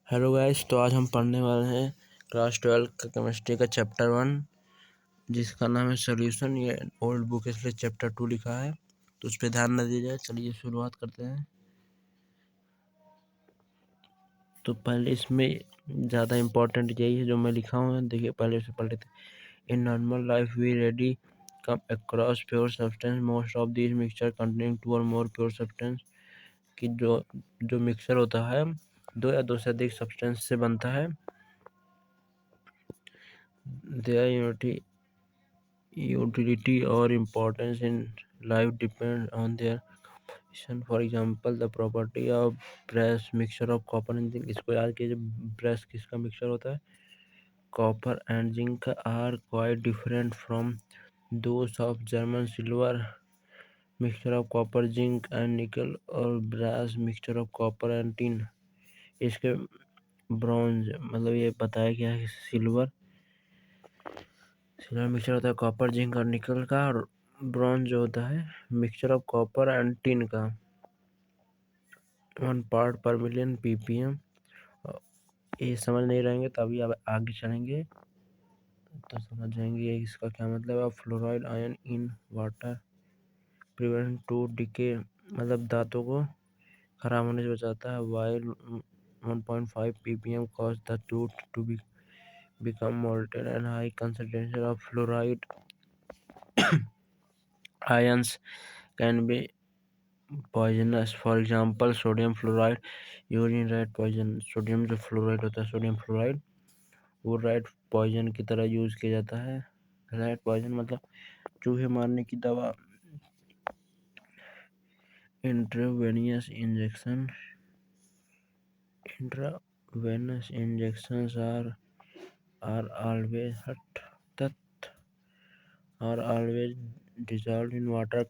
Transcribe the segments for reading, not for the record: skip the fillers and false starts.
Hello guys, तो आज हम पढ़ने वाले हैं क्लास 12 का केमिस्ट्री का चैप्टर 1 जिसका नाम है सॉल्यूशन। ये ओल्ड बुक है इसलिए चैप्टर 2 लिखा है, तो उस पर ध्यान न दिया जाए। चलिए शुरुआत करते हैं। तो पहले इसमें ज़्यादा इम्पोर्टेंट यही है जो मैं लिखा हूँ। देखिए पहले से पढ़ लेते हैं। In normal life we rarely come across pure substance most of this mixture containing 2 or more pure substance. कि जो मिक्सचर होता है 2 या 2 से अधिक सब्सटेंस से बनता है। Their utility or importance in life depends on their composition. For example, the property of brass mixture of copper and zinc. इसको याद कीजिए, ब्रेस किसका मिक्सचर होता है? Copper and zinc are quite different from those of German silver mixture of copper zinc and nickel और brass mixture of copper and tin. इसके bronze मतलब ये बताया गया है सिल्वर मिक्सचर होता है कॉपर जिंक और निकल का, और ब्रॉन्ज जो होता है mixture of copper and tin का 1 पार्ट पर मिलियन ppm। ये समझ नहीं रहेंगे तो अभी अब आगे चलेंगे तो समझ जाएंगे इसका क्या मतलब है। Fluoride ion in water prevent to decay मतलब दांतों को खराब होने से बचाता है। While 1.5 ppm cause the tooth to become molten and high concentration of fluoride ions can be poisonous. For example, sodium fluoride used in rat poison। Sodium जो fluoride होता है, सोडियम फ्लोराइड वो रैट पॉइजन की तरह use किया जाता है। Rat poison मतलब चूहे मारने की दवा। इंट्रावेनियस injections are always dissolved in water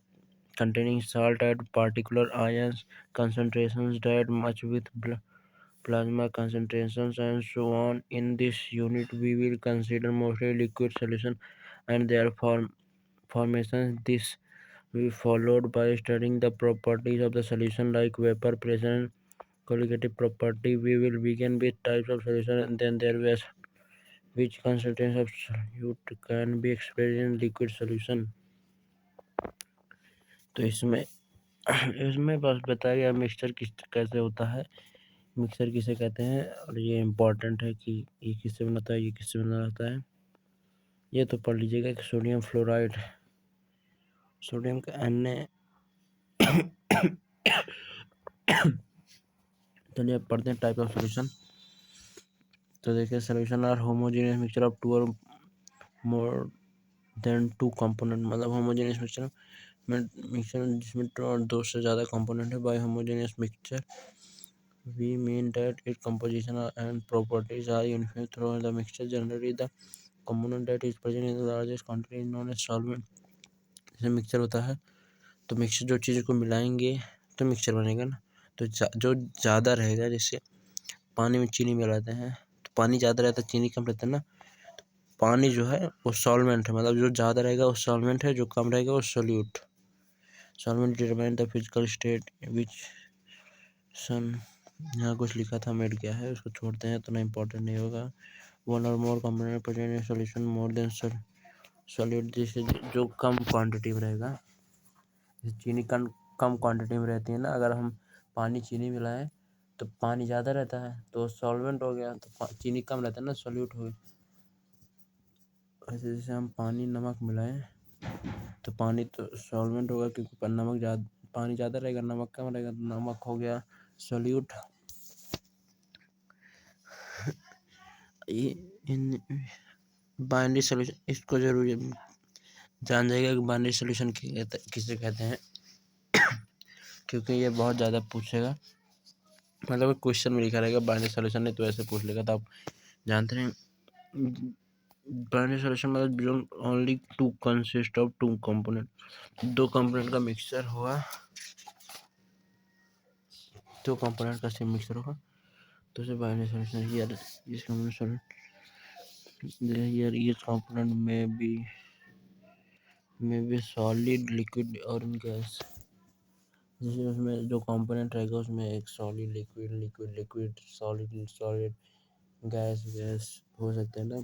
containing salt at particular ions concentrations that much with plasma concentrations and so on. In this unit we will consider mostly liquid solution and their formations. This will be followed by studying the properties of the solution like vapor pressure and colligative property. We will begin with types of solution and then their ways which constituents of solute can be expressed in liquid solution। तो इसमें बस बताया गया mixture कैसे होता है, mixture किसे कहते हैं, और ये इम्पोर्टेंट है कि ये किससे बनाता है, ये किससे बना रहता है। ये तो पढ़ लीजिएगा कि सोडियम फ्लोराइड, सोडियम का Na। चलिए अब पढ़ते हैं टाइप ऑफ सोल्यूशन। तो देखिए solution are homogeneous mixture of 2 or more than 2 component. मतलब होमोजेनियस मिक्सचर जिसमें 2 से ज़्यादा कंपोनेंट है। By homogeneous mixture we mean that its composition and properties are uniform throughout the mixture. Generally the component that is present in the largest quantity is known as solvent। जैसे mixture होता है तो mixture जो चीज़ को मिलाएंगे तो mixture बनेगा ना। तो जो ज़्यादा रहेगा, जैसे पानी में चीनी मिलाते हैं तो पानी ज़्यादा रहता है चीनी कम रहता है ना। तो पानी जो है वो सॉल्वेंट है, मतलब जो ज़्यादा रहेगा वो सॉल्वेंट है, जो कम रहेगा वो solute. Solvent determine the physical state which sun. यहाँ कुछ लिखा था मेड क्या है, उसको छोड़ते हैं तो ना इम्पोर्टेंट नहीं होगा। 1 और more component present in solution more than solute. जिससे जो कम क्वांटिटी में रहेगा, चीनी कम क्वांटिटी में रहती है ना। अगर हम पानी चीनी मिलाएं तो पानी ज़्यादा रहता है तो सॉल्वेंट हो गया, तो चीनी कम रहता है ना, सॉल्यूट हो गया। ऐसे जैसे हम पानी नमक मिलाएं तो पानी तो सॉल्वेंट होगा क्योंकि पानी ज़्यादा रहेगा, नमक कम रहेगा, तो नमक हो गया सॉल्यूट। बाइनरी सॉल्यूशन, इसको जरूर जान जाएगा कि बाइनरी सॉल्यूशन किसे कहते हैं, क्योंकि ये बहुत ज़्यादा पूछेगा। मतलब क्वेश्चन में लिखा रहेगा बाइनरी सॉल्यूशन, नहीं तो ऐसे पूछ लेगा। तो आप जानते हैं बाइनरी सॉल्यूशन मतलब only 2 consist of 2 component, 2 component का मिक्सचर हुआ, 2 कंपोनेंट का सेम मिक्सचर होगा तो उसे बाइनरी सॉल्यूशन। हियर इस component each component may be solid, liquid or gas। जैसे उसमें जो कंपोनेंट रहेगा उसमें एक solid, liquid, liquid, liquid, solid, solid, gas, gas हो सकते हैं ना।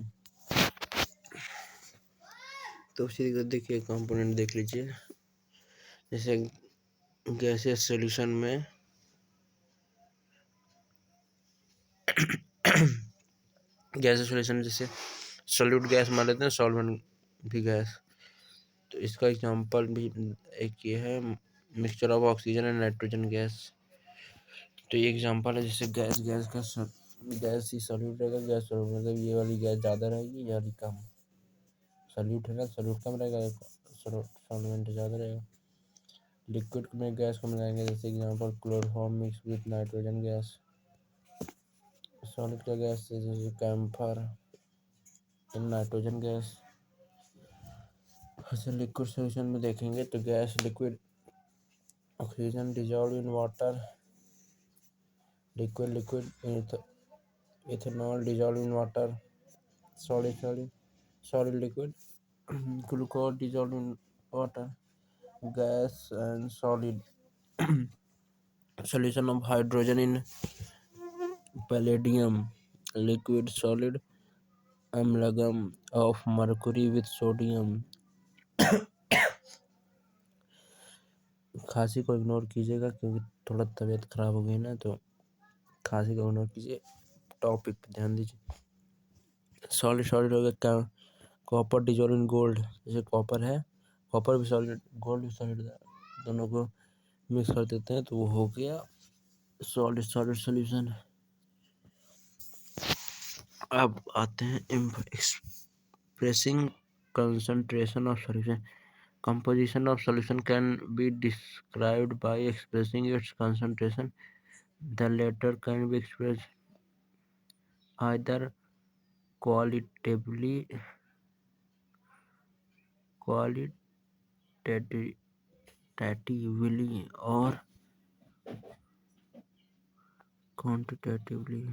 तो उसी को देखिए कंपोनेंट देख लीजिए। जैसे गैसेस सॉल्यूशन में गैसेस सॉल्यूशन जैसे सॉल्यूट गैस मान लेते हैं, सॉल्वेंट भी गैस। तो इसका एग्जांपल भी एक ये है, mixture of oxygen and nitrogen gas. तो ये एग्जांपल है। जैसे गैस गैस का गैस ही सॉल्यूट रहेगा, गैस सॉल्यूट मतलब ये वाली गैस ज़्यादा रहेगी, ये वाली कम। सॉल्यूट है ना, सॉल्यूट कम रहेगा, सॉल्वेंट ज़्यादा रहेगा। लिक्विड में गैस को मिलाएंगे, जैसे example chloroform mix with nitrogen gas. Solid का गैस जैसे कैम्फर, नाइट्रोजन गैस। अच्छा, लिक्विड सॉल्यूशन में देखेंगे तो gas liquid, oxygen dissolve in water, liquid liquid, ethanol dissolve in water, solid solid, solid liquid, glucose dissolve in water, gas and solid solution of hydrogen in palladium, liquid solid amalgam of mercury with sodium। खांसी को ignore कीजिएगा क्योंकि थोड़ा तबीयत खराब हो गई ना, तो खांसी को इग्नोर कीजिए, टॉपिक पे ध्यान दीजिए। सॉलिड सॉलिड हो गया, कॉपर डिजोल्व इन गोल्ड। जैसे कॉपर है, कॉपर भी सॉलिड, गोल्ड भी सॉलिड, दोनों को मिक्स कर देते हैं तो वो हो गया सॉलिड सॉलिड सॉल्यूशन। अब आते हैं expressing concentration of solution। Composition of solution can be described by expressing its concentration. The latter can be expressed either qualitatively qualitatively or quantitatively।